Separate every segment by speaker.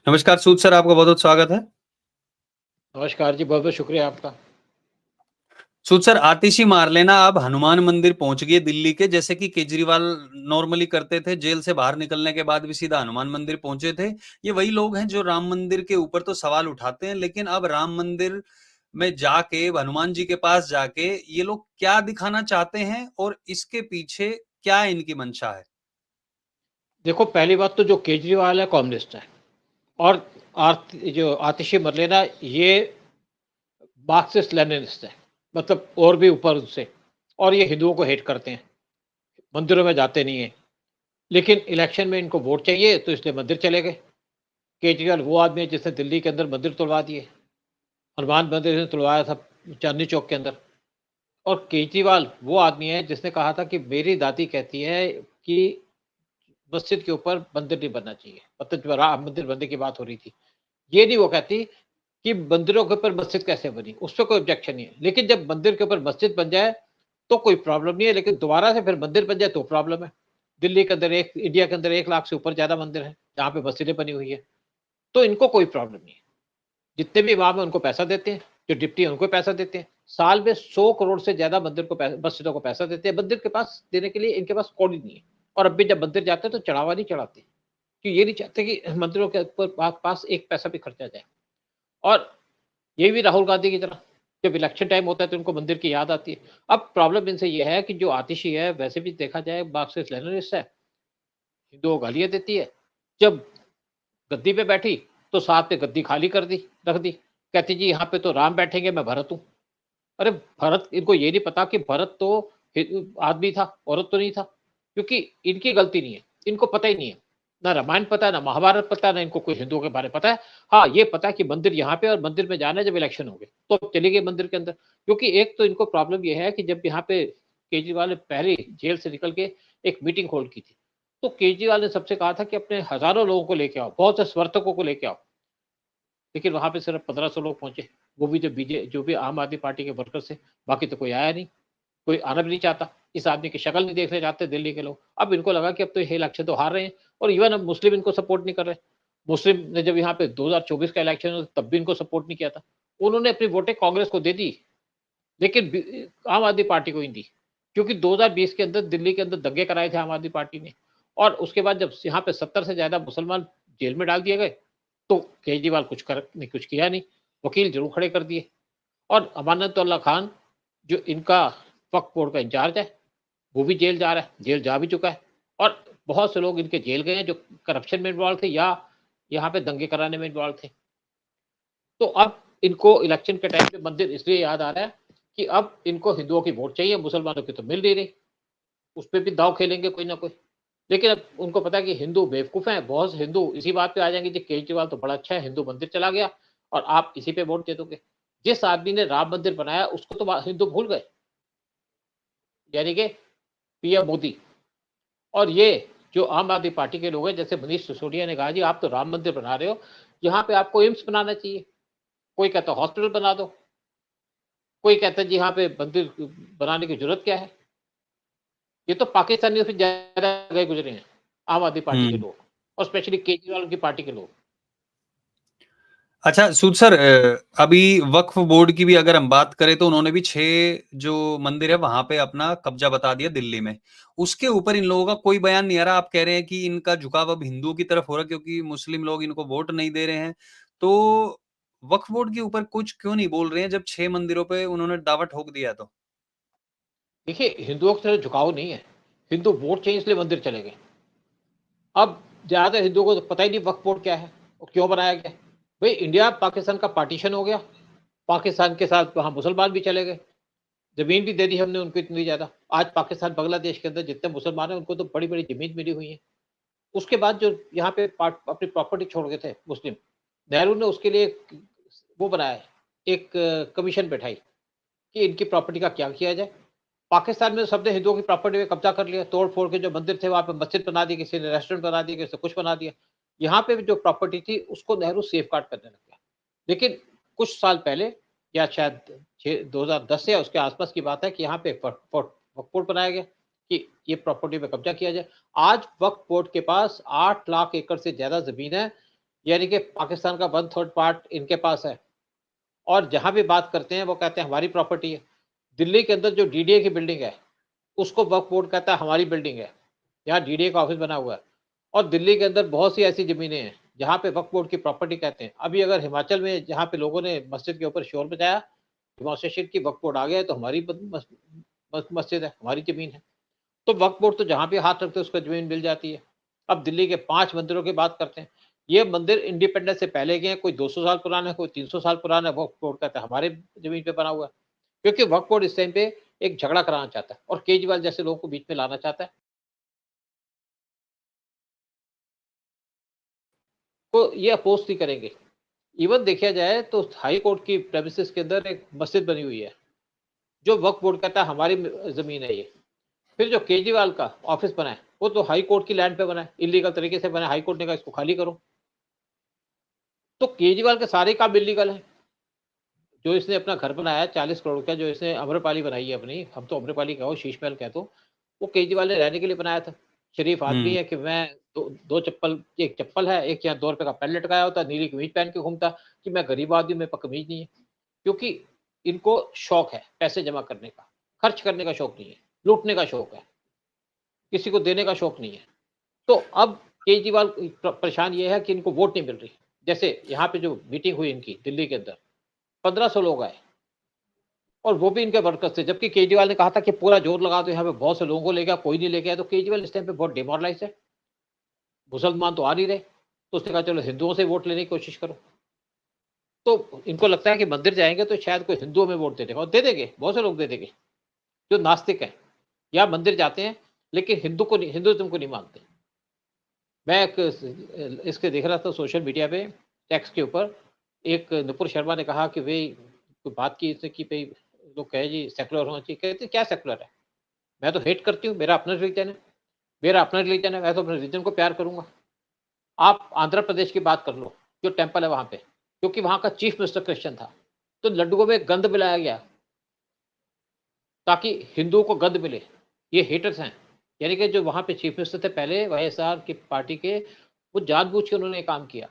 Speaker 1: नमस्कार सूद सर, आपका बहुत-बहुत स्वागत है।
Speaker 2: नमस्कार जी, बहुत-बहुत शुक्रिया आपका।
Speaker 1: सूद सर, आतिशी मार लेना अब हनुमान मंदिर पहुँच गए दिल्ली के, जैसे कि केजरीवाल नॉर्मली करते थे, जेल से बाहर निकलने के बाद भी सीधा हनुमान मंदिर पहुँचे थे। ये वही लोग हैं जो राम मंदिर के ऊपर तो सवाल उठाते हैं, लेकिन अब राम मंदिर में जाके, हनुमान जी के पास जाके ये लोग क्या दिखाना चाहते हैं और इसके पीछे क्या इनकी मंशा है?
Speaker 2: देखो, पहली बात तो जो केजरीवाल है कम्युनिस्ट है और जो आतिशी मरलेना ये मार्क्सिस्ट लेनिनिस्ट है, मतलब और भी ऊपर उससे, और ये हिंदुओं को हेट करते हैं, मंदिरों में जाते नहीं हैं। लेकिन इलेक्शन में इनको वोट चाहिए तो इसलिए मंदिर चले गए। केजरीवाल वो आदमी है जिसने दिल्ली के अंदर मंदिर तुड़वा दिए, हनुमान मंदिर ने तुड़वाया था चांदनी चौक के अंदर। और केजरीवाल वो आदमी है जिसने कहा था कि मेरी दादी कहती है कि मस्जिद के ऊपर मंदिर नहीं बनना चाहिए, मतलब जो राम मंदिर बनने की बात हो रही थी, ये नहीं वो कहती कि मंदिरों के ऊपर मस्जिद कैसे बनी, उस पर कोई ऑब्जेक्शन नहीं है। लेकिन जब मंदिर के ऊपर मस्जिद बन जाए तो कोई प्रॉब्लम नहीं है, लेकिन दोबारा से फिर मंदिर बन जाए तो प्रॉब्लम है। दिल्ली के अंदर इंडिया के अंदर 1 लाख से ऊपर ज्यादा मंदिर है जहाँ पे मस्जिदें बनी हुई है, तो इनको कोई प्रॉब्लम नहीं है। जितने भी इमाम है उनको पैसा देते हैं, जो डिप्टी है उनको पैसा देते हैं, साल में 100 करोड़ से ज्यादा मंदिर को मस्जिदों को पैसा देते हैं। मंदिर के पास देने के लिए इनके पास कौड़ी नहीं है। और अब भी जब मंदिर जाते हैं तो चढ़ावा नहीं चढ़ाते, कि ये नहीं चाहते कि मंदिरों के ऊपर पास एक पैसा भी खर्चा जाए। और ये भी राहुल गांधी की तरह, जब इलेक्शन टाइम होता है तो उनको मंदिर की याद आती है। अब प्रॉब्लम इनसे ये है कि जो आतिशी है वैसे भी देखा जाए मार्क्सिस्ट लेनिनिस्ट है, हिंदुओं को गालियां देती है। जब गद्दी पे बैठी तो साथ में गद्दी खाली कर दी, रख दी, कहती जी यहाँ पे तो राम बैठेंगे, मैं भरत हूँ। अरे भरत, इनको ये नहीं पता कि भरत तो आदमी था, औरत तो नहीं था, क्योंकि इनकी गलती नहीं है, इनको पता ही नहीं है, ना रामायण पता है, ना महाभारत पता है, ना इनको कोई हिंदुओं के बारे में पता है। हाँ, ये पता है कि मंदिर यहाँ पे और मंदिर में जाना है जब इलेक्शन हो गए तो चले गए मंदिर के अंदर। क्योंकि एक तो इनको प्रॉब्लम ये है कि जब यहाँ पे केजरीवाल ने पहले जेल से निकल के एक मीटिंग होल्ड की थी, तो केजरीवाल ने सबसे कहा था कि अपने हजारों लोगों को लेके आओ, बहुत से समर्थकों को लेके आओ, लेकिन वहां पे सिर्फ 1500 लोग पहुंचे, वो भी जो भी आम आदमी पार्टी के वर्कर्स थे, बाकी तो कोई आया नहीं, कोई आना भी नहीं चाहता, इस आदमी की शक्ल नहीं देखने चाहते दिल्ली के लोग। अब इनको लगा कि अब तो ये इलेक्शन तो हार रहे हैं, और इवन अब मुस्लिम इनको सपोर्ट नहीं कर रहे। मुस्लिम ने जब यहाँ पे 2024 का इलेक्शन हुआ तब भी इनको सपोर्ट नहीं किया था, उन्होंने अपनी वोटें कांग्रेस को दे दी, लेकिन आम आदमी पार्टी को ही दी, क्योंकि 2020 के अंदर दिल्ली के अंदर दंगे कराए थे आम आदमी पार्टी ने। और उसके बाद जब यहाँ पे 70 से ज्यादा मुसलमान जेल में डाल दिए गए तो केजरीवाल कुछ किया नहीं, वकील जरूर खड़े कर दिए। और अमानतुल्लाह खान जो इनका वक्फ बोर्ड का इंचार्ज है, वो भी जेल जा रहा है, जेल जा भी चुका है। और बहुत से लोग इनके जेल गए हैं जो करप्शन में इन्वॉल्व थे या यहाँ पे दंगे कराने में इन्वॉल्व थे। तो अब इनको इलेक्शन के टाइम पे मंदिर इसलिए याद आ रहा है कि अब इनको हिंदुओं की वोट चाहिए, मुसलमानों की तो मिल नहीं रही, उस पर भी दाव खेलेंगे कोई ना कोई। लेकिन अब उनको पता है कि हिंदू बेवकूफ हैं, बहुत से हिंदू इसी बात पे आ जाएंगे कि केजरीवाल तो बड़ा अच्छा है, हिंदू मंदिर चला गया और आप इसी पे वोट दे दोगे। जिस आदमी ने राम मंदिर बनाया उसको तो हिंदू भूल गए, यानी कि पीएम मोदी। और ये जो आम आदमी पार्टी के लोग हैं, जैसे मनीष सिसोदिया ने कहा जी आप तो राम मंदिर बना रहे हो, यहाँ पे आपको एम्स बनाना चाहिए, कोई कहता हॉस्पिटल बना दो, कोई कहता है जी यहाँ पे मंदिर बनाने की जरूरत क्या है। ये तो पाकिस्तानियों से ज्यादा गए गुजरे हैं आम आदमी पार्टी के
Speaker 1: हुँ।
Speaker 2: लोग, और स्पेशली केजरीवाल की पार्टी के लोग।
Speaker 1: अच्छा सूद सर, अभी वक्फ बोर्ड की भी अगर हम बात करें तो उन्होंने भी 6 जो मंदिर है वहां पे अपना कब्जा बता दिया दिल्ली में। उसके ऊपर इन लोगों का कोई बयान नहीं आ रहा। आप कह रहे हैं कि इनका झुकाव अब हिंदुओं की तरफ हो रहा है क्योंकि मुस्लिम लोग इनको वोट नहीं दे रहे हैं। तो वक्फ बोर्ड के ऊपर कुछ क्यों नहीं बोल रहे हैं जब 6 मंदिरों पे उन्होंने दावा ठोक दिया तो?
Speaker 2: देखिए, हिंदुओं की तरफ झुकाव नहीं है, हिंदू वोट चाहिए इसलिए मंदिर चले गए। अब ज्यादा हिंदुओं को तो पता ही नहीं वक्फ बोर्ड क्या है और क्यों बनाया गया। भाई इंडिया पाकिस्तान का पार्टीशन हो गया, पाकिस्तान के साथ वहां मुसलमान भी चले गए, जमीन भी दे दी हमने उनको इतनी ज्यादा। आज पाकिस्तान बांग्लादेश के अंदर जितने मुसलमान हैं उनको तो बड़ी बड़ी जमीन मिली हुई है। उसके बाद जो यहाँ पे अपनी प्रॉपर्टी छोड़ गए थे मुस्लिम, नेहरू ने उसके लिए वो बनाया है, एक कमीशन बैठाई कि इनकी प्रॉपर्टी का क्या किया जाए। पाकिस्तान में तो सबने हिंदुओं की प्रॉपर्टी में कब्जा कर लिया, तोड़ फोड़ के जो मंदिर थे वहां पे मस्जिद बना दी, किसी ने रेस्टोरेंट बना दिया, किसी ने कुछ बना दिया। यहाँ पे जो प्रॉपर्टी थी उसको नेहरू सेफ गार्ड करने लग गया। लेकिन कुछ साल पहले, या शायद 2010 या उसके आसपास की बात है, कि यहाँ पे वक्फ बोर्ड बनाया गया कि ये प्रॉपर्टी पे कब्जा किया जाए। आज वक्फ बोर्ड के पास 8 लाख एकड़ से ज्यादा जमीन है, यानी कि पाकिस्तान का 1/3 पार्ट इनके पास है। और जहाँ भी बात करते हैं वो कहते हैं हमारी प्रॉपर्टी है। दिल्ली के अंदर जो डीडीए की बिल्डिंग है, उसको वक्फ बोर्ड कहता है हमारी बिल्डिंग है। यहाँ डीडीए का ऑफिस बना हुआ है। और दिल्ली के अंदर बहुत सी ऐसी ज़मीनें हैं, जहाँ पे वक्फ बोर्ड की प्रॉपर्टी कहते हैं। अभी अगर हिमाचल में जहाँ पे लोगों ने मस्जिद के ऊपर शोर मचाया, डेमोंस्ट्रेशन की वक्फ बोर्ड आ गया तो हमारी मस्जिद है, हमारी ज़मीन है। तो वक्फ बोर्ड तो जहाँ भी हाथ रखते हैं उसको ज़मीन मिल जाती है। अब दिल्ली के 5 मंदिरों की बात करते हैं। ये मंदिर इंडिपेंडेंस से पहले के हैं, कोई 200 साल पुराना है, कोई 300 साल पुराना है, वक्फ बोर्ड कहता है हमारे ज़मीन पे बना हुआ है। क्योंकि वक्फ बोर्ड इस टाइम पे एक झगड़ा कराना चाहता है और केजरीवाल जैसे लोगों को बीच में लाना चाहता है। तो ये अपोज़ नहीं करेंगे। इवन देखा जाए तो हाई कोर्ट की प्रेमिसेस के अंदर एक मस्जिद बनी हुई है, जो वक्फ बोर्ड कहता है हमारी ज़मीन है ये। फिर जो केजरीवाल का ऑफिस बना है, वो तो हाई कोर्ट की लैंड पे बना है, इल्लीगल तरीके से बना है। हाई कोर्ट ने कहा इसको खाली करो। तो केजरीवाल के सारे काम इल्लीगल हैं। जो इसने अपना घर बनाया 40 करोड़ का, जो इसने अम्रपाली बनाई है अपनी, हम तो अम्रपाली कहो, शीश महल कह दो, वो केजरीवाल ने रहने के लिए बनाया था। शरीफ आदमी
Speaker 1: हुँ।
Speaker 2: है कि मैं दो चप्पल, एक चप्पल है, एक यहाँ 2 रुपए का पेन लटकाया होता है, नीली कमीज पहन के घूमता कि मैं गरीब आदमी, मेरे पास कमीज नहीं है। क्योंकि इनको शौक है पैसे जमा करने का, खर्च करने का शौक नहीं है, लूटने का शौक है, किसी को देने का शौक नहीं है। तो अब केजरीवाल परेशान ये है कि इनको वोट नहीं मिल रही। जैसे यहाँ पे जो मीटिंग हुई इनकी दिल्ली के अंदर, 1500 लोग आए और वो भी इनके वर्कर्स थे। जबकि केजरीवाल ने कहा था कि पूरा जोर लगा दो, यहाँ पे बहुत से लोगों को लेगा, कोई नहीं लेके आया। तो केजरीवाल इस टाइम पे बहुत डिमोरलाइज है। मुसलमान तो आ नहीं रहे, तो उसने कहा चलो हिंदुओं से वोट लेने की कोशिश करो। तो इनको लगता है कि मंदिर जाएंगे तो शायद कोई हिंदुओं में वोट दे देगा, और दे देंगे, बहुत से लोग दे देंगे जो नास्तिक है या मंदिर जाते हैं लेकिन हिंदुत्व को नहीं मानते। मैं एक इसके देख रहा था सोशल मीडिया पे, टेक्स्ट के ऊपर एक नुपुर शर्मा ने कहा कि भाई कोई बात की इसने कि भाई लोग कहे जी सेकुलर होना चाहिए। कहते क्या सेकुलर है, मैं तो हेट करती हूँ, मेरा अपना रिलीजन है, मेरा अपना रिलीजन है, मैं तो अपने रिलीजन को प्यार करूंगा। आप आंध्र प्रदेश की बात कर लो, जो टेम्पल है वहां पे, क्योंकि वहां का चीफ मिनिस्टर क्रिश्चियन था, तो लड्डुओं में गंद मिलाया गया ताकि हिंदुओं को गंद मिले। ये हेटर्स हैं। यानी कि जो वहां पे चीफ मिनिस्टर थे पहले वाईएसआर की पार्टी के, वो जानबूझ के उन्होंने काम किया।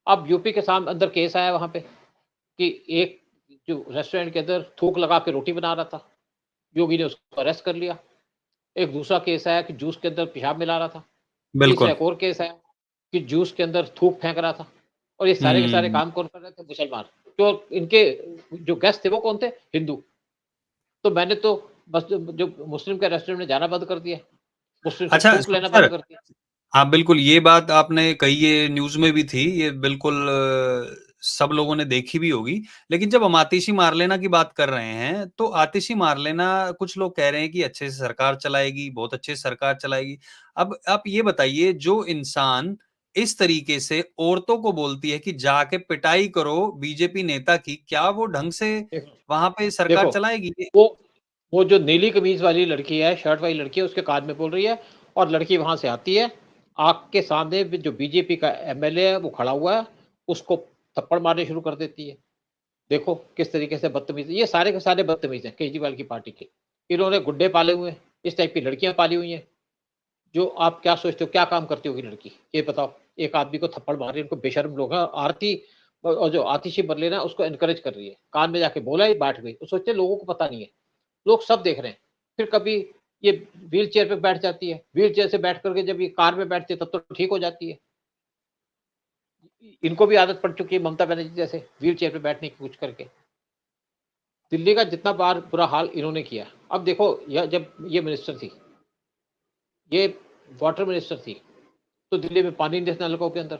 Speaker 2: अब यूपी के सामने अंदर केस आया वहां पे कि एक जो रेस्टोरेंट के अंदर थूक लगा के रोटी बना रहा था, योगी ने उसको अरेस्ट कर लिया। एक दूसरा केस आया कि जूस के अंदर पेशाब मिला रहा था। तीसरा
Speaker 1: बिल्कुल।
Speaker 2: एक और केस आया कि जूस के अंदर थूक फेंक रहा था। और ये सारे के सारे
Speaker 1: हुँ।
Speaker 2: काम कौन कर रहे थे? मुसलमान। तो इनके जो गेस्ट थे वो कौन थे? हिंदू। तो मैंने तो बस जो मुस्लिम के रेस्टोरेंट में जाना बंद कर दिया, मुस्लिम से
Speaker 1: अच्छा
Speaker 2: थूक लेना
Speaker 1: सर,
Speaker 2: बंद कर दिया।
Speaker 1: हाँ, बिल्कुल, ये बात आपने कही, ये न्यूज़ में भी थी, ये बिल्कुल सब लोगों ने देखी भी होगी। लेकिन जब हम आतिशी मारलेना की बात कर रहे हैं, तो आतिशी मारलेना कुछ लोग कह रहे हैं कि अच्छे से सरकार चलाएगी, बहुत अच्छे से सरकार चलाएगी। अब आप ये बताइए, जो इंसान इस तरीके से औरतों को बोलती है कि जाके पिटाई करो बीजेपी नेता की, क्या वो ढंग से
Speaker 2: देखो
Speaker 1: वहाँ पे सरकार
Speaker 2: देखो,
Speaker 1: चलाएगी? ये
Speaker 2: वो वो जो नीली कमीज वाली लड़की है, शर्ट वाली लड़की है, उसके कान में बोल रही है। और लड़की वहां से आती है, आग के सामने जो बीजेपी का एमएलए है वो खड़ा हुआ है, उसको थप्पड़ मारने शुरू कर देती है। देखो किस तरीके से बदतमीज, ये सारे के सारे बदतमीज हैं केजरीवाल की पार्टी के। इन्होंने गुड्डे पाले हुए हैं, इस टाइप की लड़कियां पाली हुई हैं। जो आप क्या सोचते हो, क्या काम करती होगी लड़की, ये बताओ? एक आदमी को थप्पड़ मार रही है, इनको बेशर्म लोग हैं। आरती और जो आतिशी बरलेना उसको एनकरेज कर रही है, कान में जाके बोला ही बैठ गई। तो सोचते हैं लोगों को पता नहीं है, लोग सब देख रहे हैं। फिर कभी ये व्हील चेयर पे बैठ जाती है, व्हील चेयर से बैठ करके जब ये कार में बैठती है तब तो ठीक हो जाती है। इनको भी आदत पड़ चुकी है ममता बनर्जी जैसे व्हील चेयर पे बैठने की कुछ करके। दिल्ली का जितना बार बुरा हाल इन्होंने किया। अब देखो, यह जब ये मिनिस्टर थी, ये वाटर मिनिस्टर थी, तो दिल्ली में पानी नहीं था नलकों के अंदर।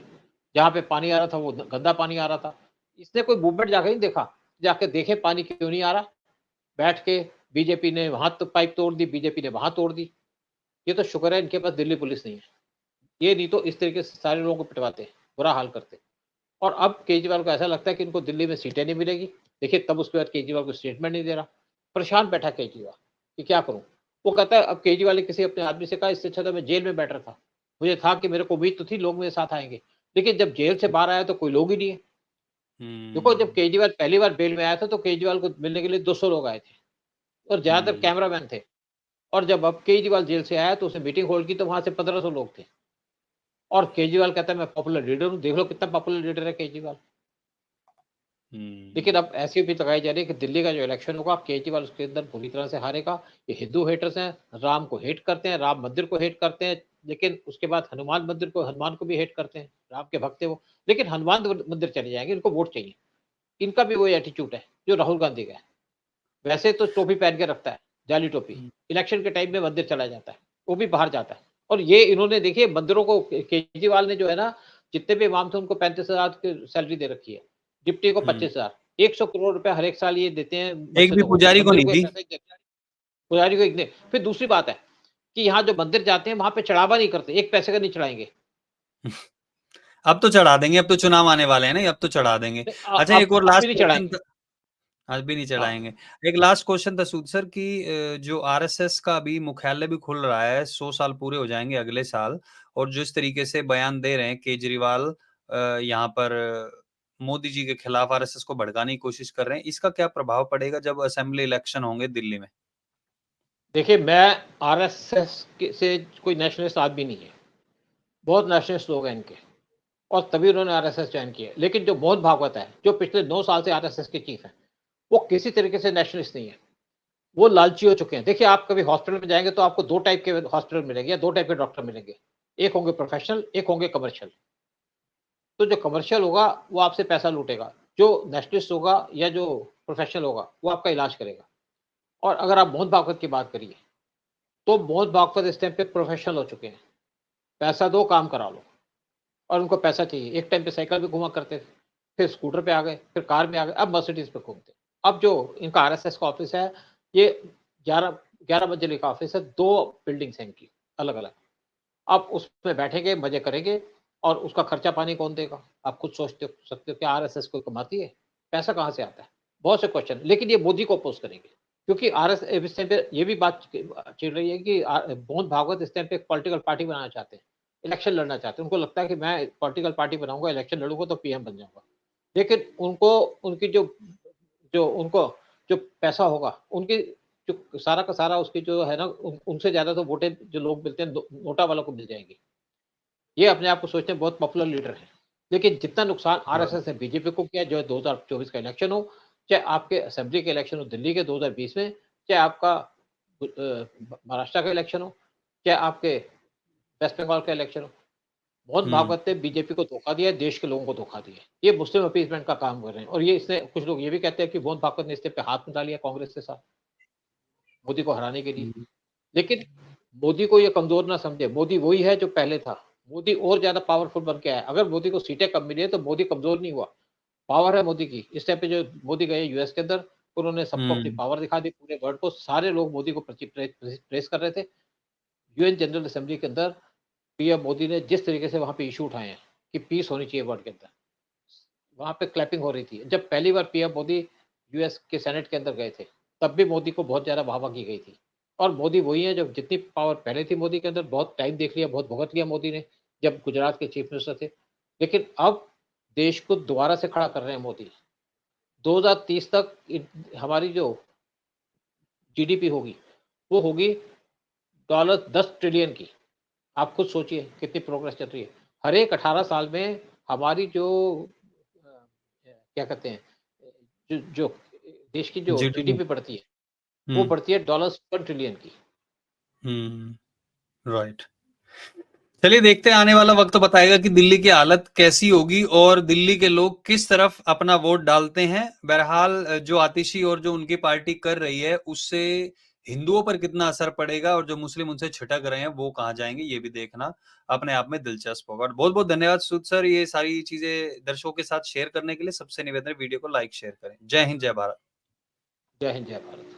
Speaker 2: जहाँ पे पानी आ रहा था वो गंदा पानी आ रहा था। इसने कोई मूवमेंट जाके नहीं देखा, जाके देखे पानी क्यों नहीं आ रहा। बैठ के बीजेपी ने वहां तो पाइप तोड़ दी, बीजेपी ने वहां तोड़ दी। ये तो शुक्र है इनके पास दिल्ली पुलिस नहीं है, ये नहीं तो इस तरीके से सारे लोगों को पिटवाते, बुरा हाल करते। और अब केजरीवाल को ऐसा लगता है कि इनको दिल्ली में सीटें नहीं मिलेगी। देखिए तब उसके बाद केजरीवाल को स्टेटमेंट नहीं दे रहा, परेशान बैठा केजरीवाल कि क्या करूं। वो कहता है, अब केजरीवाल ने किसी अपने आदमी से कहा इससे अच्छा तो मैं जेल में बैठ रहा था, मुझे था कि मेरे को उम्मीद तो थी लोग मेरे साथ आएंगे, लेकिन जब जेल से बाहर आया तो कोई लोग ही नहीं है। देखो जब
Speaker 1: हुँ।
Speaker 2: केजरीवाल पहली बार बेल में आया था तो केजरीवाल को मिलने के लिए 200 लोग आए थे और ज्यादातर
Speaker 1: हुँ।
Speaker 2: कैमरामैन थे। और जब अब केजरीवाल जेल से आया तो उसने मीटिंग होल्ड की तो वहां से 1500 लोग थे। और केजरीवाल कहता है मैं पॉपुलर लीडर हूँ। देख लो कितना पॉपुलर लीडर है केजरीवाल। लेकिन अब ऐसी भी लगाई जा रही है कि दिल्ली का जो इलेक्शन होगा, केजरीवाल उसके अंदर पूरी तरह से हारेगा। ये हिंदू हेटर्स हैं, राम को हेट करते हैं, राम मंदिर को हेट करते हैं, लेकिन उसके बाद हनुमान मंदिर को, हनुमान को भी हेट करते हैं, राम के भक्त है वो, लेकिन हनुमान मंदिर चले जाएंगे, इनको वोट चाहिए। इनका भी वही एटीट्यूड है जो राहुल गांधी का है। वैसे तो टोपी पहन के रखता है, जाली टोपी, इलेक्शन के टाइम में मंदिर चला जाता है, वो भी बाहर जाता है। और ये इन्होंने देखिए मंदिरों को, केजरीवाल ने जो है ना, जितने भी इमाम थे उनको 35,000 की सैलरी दे रखी है, डिप्टी को 25,000, 100 करोड़ रुपए हर एक साल ये देते हैं
Speaker 1: एक भी
Speaker 2: मस्जिदों को,
Speaker 1: पुजारी को
Speaker 2: मंदिर
Speaker 1: नहीं
Speaker 2: को एक
Speaker 1: दी।
Speaker 2: पैसा ही देते हैं, पुजारी को एक दे। फिर दूसरी बात है कि यहाँ जो मंदिर जाते हैं वहां पे चढ़ावा नहीं करते, एक पैसे का नहीं चढ़ाएंगे।
Speaker 1: अब तो चढ़ा देंगे, अब तो चुनाव आने वाले हैं ना, अब तो चढ़ा देंगे। अच्छा, एक और
Speaker 2: अब भी
Speaker 1: लास्ट
Speaker 2: नहीं
Speaker 1: क्वेश्चन
Speaker 2: चढ़ाएंगे।
Speaker 1: था। आज भी नहीं
Speaker 2: हाँ,
Speaker 1: चढ़ाएंगे। एक लास्ट क्वेश्चन था सूद सर कि जो आरएसएस का अभी मुख्यालय भी खुल रहा है, 100 साल पूरे हो जाएंगे अगले साल, और जिस तरीके से बयान दे रहे हैं केजरीवाल, यहाँ पर मोदी जी के खिलाफ आरएसएस को भड़काने की कोशिश कर रहे हैं, इसका क्या प्रभाव पड़ेगा जब असेंबली इलेक्शन होंगे दिल्ली में?
Speaker 2: देखिए मैं आरएसएस से कोई नेशनलिस्ट आदमी नहीं है, बहुत नेशनलिस्ट लोग हैं इनके, और तभी उन्होंने आरएसएस ज्वाइन किया। लेकिन जो मोहन भागवत है, जो पिछले 9 साल से आरएसएस के चीफ हैं, वो किसी तरीके से नेशनलिस्ट नहीं है, वो लालची हो चुके हैं। देखिए आप कभी हॉस्पिटल में जाएंगे तो आपको 2 टाइप के हॉस्पिटल मिलेंगे, या 2 टाइप के डॉक्टर मिलेंगे, एक होंगे प्रोफेशनल, एक होंगे कमर्शियल। तो जो कमर्शियल होगा वो आपसे पैसा लूटेगा, जो नेशनलिस्ट होगा या जो प्रोफेशनल होगा वो आपका इलाज करेगा। और अगर आप मोहन भागवत की बात करिए, तो मोहन भागवत इस टाइम पे प्रोफेशनल हो चुके हैं, पैसा दो काम करा लो, और उनको पैसा चाहिए। एक टाइम पे साइकिल पे घुमा करते थे, फिर स्कूटर पे आ गए, फिर कार में आ गए, अब मर्सिडीज पे घूमते। अब जो इनका आरएसएस का ऑफिस है, ये 11 मंजिले का ऑफिस है, 2 बिल्डिंग्स हैं इनकी अलग अलग। आप उसमें बैठेंगे, मजे करेंगे, और उसका खर्चा पानी कौन देगा? आप खुद सोचते हो सकते हो कि आरएसएस कोई कमाती है? पैसा कहाँ से आता है? बहुत से क्वेश्चन। लेकिन ये मोदी को अपोज करेंगे, क्योंकि आरएसएस इस टाइम पे ये भी बात चल रही है कि मोहन भागवत इस टाइम पे एक पॉलिटिकल पार्टी बनाना चाहते हैं, इलेक्शन लड़ना चाहते हैं। उनको लगता है कि मैं पॉलिटिकल पार्टी बनाऊंगा, इलेक्शन लड़ूंगा तो पीएम बन जाऊंगा। लेकिन उनको, उनकी जो जो उनको जो पैसा होगा, उनकी जो सारा का सारा उसकी जो है ना, उनसे ज्यादा तो वोटें जो लोग मिलते हैं नोटा वालों को मिल जाएंगी। ये अपने आप को सोचते हैं बहुत पॉपुलर लीडर है, लेकिन जितना नुकसान आरएसएस ने बीजेपी को किया, जो 2024 का इलेक्शन हो, चाहे आपके असेंबली के इलेक्शन हो दिल्ली के 2020 में, चाहे आपका महाराष्ट्र का इलेक्शन हो, चाहे आपके वेस्ट बंगाल का इलेक्शन हो, मोहन
Speaker 1: हम्म
Speaker 2: भागवत ने बीजेपी को धोखा दिया, देश के लोगों को धोखा दिया। ये मुस्लिम अपीसमेंट का काम कर रहे हैं, और ये इसने, कुछ लोग ये भी कहते हैं कि मोहन भागवत ने इससे पे हाथ मिला लिया कांग्रेस के साथ, मोदी को हराने के लिए।
Speaker 1: हम्म
Speaker 2: लेकिन मोदी को ये कमजोर ना समझे, मोदी वही है जो पहले था। मोदी और ज्यादा पावरफुल बन के आया। अगर मोदी को सीटें कम मिली है तो मोदी कमजोर नहीं हुआ, पावर है मोदी की। इस टाइम पे जो मोदी गए यूएस के अंदर, उन्होंने सबको अपनी
Speaker 1: हम्म
Speaker 2: पावर दिखा दी, पूरे वर्ल्ड को। सारे लोग मोदी को प्रेस कर रहे थे। यूएन जनरल असेंबली के अंदर पीएम मोदी ने जिस तरीके से वहां पे इशू उठाए हैं कि पीस होनी चाहिए वर्ल्ड के अंदर, वहां पे क्लैपिंग हो रही थी। जब पहली बार पीएम मोदी यूएस के सेनेट के अंदर गए थे, तब भी मोदी को बहुत ज्यादा वाहवाही की गई थी। और मोदी वही है, जब जितनी पावर पहले थी मोदी के अंदर, बहुत टाइम देख लिया, बहुत भुगत लिया मोदी ने, जब गुजरात के चीफ मिनिस्टर थे। लेकिन अब देश को दोबारा से खड़ा कर रहे हैं मोदी। 2030 तक हमारी जो जीडीपी होगी, वो होगी $10 ट्रिलियन की। आप खुद सोचिए कितनी प्रोग्रेस चल रही है। हर एक 18 साल में हमारी जो क्या कहते हैं, जो देश की जो
Speaker 1: जीडीपी।
Speaker 2: जीडीपी बढ़ती है, वो
Speaker 1: हम्म
Speaker 2: बढ़ती है $1 ट्रिलियन की।
Speaker 1: राइट। चलिए देखते हैं, आने वाला वक्त तो बताएगा कि दिल्ली की हालत कैसी होगी और दिल्ली के लोग किस तरफ अपना वोट डालते हैं। बहरहाल जो आतिशी और जो उनकी पार्टी कर रही है, उससे हिंदुओं पर कितना असर पड़ेगा, और जो मुस्लिम उनसे छिटक रहे हैं वो कहाँ जाएंगे, ये भी देखना अपने आप में दिलचस्प होगा। बहुत बहुत धन्यवाद सूद सर, ये सारी चीजें दर्शकों के साथ शेयर करने के लिए। सबसे निवेदन है, वीडियो को लाइक शेयर करें। जय हिंद, जय भारत।
Speaker 2: जय हिंद, जय भारत।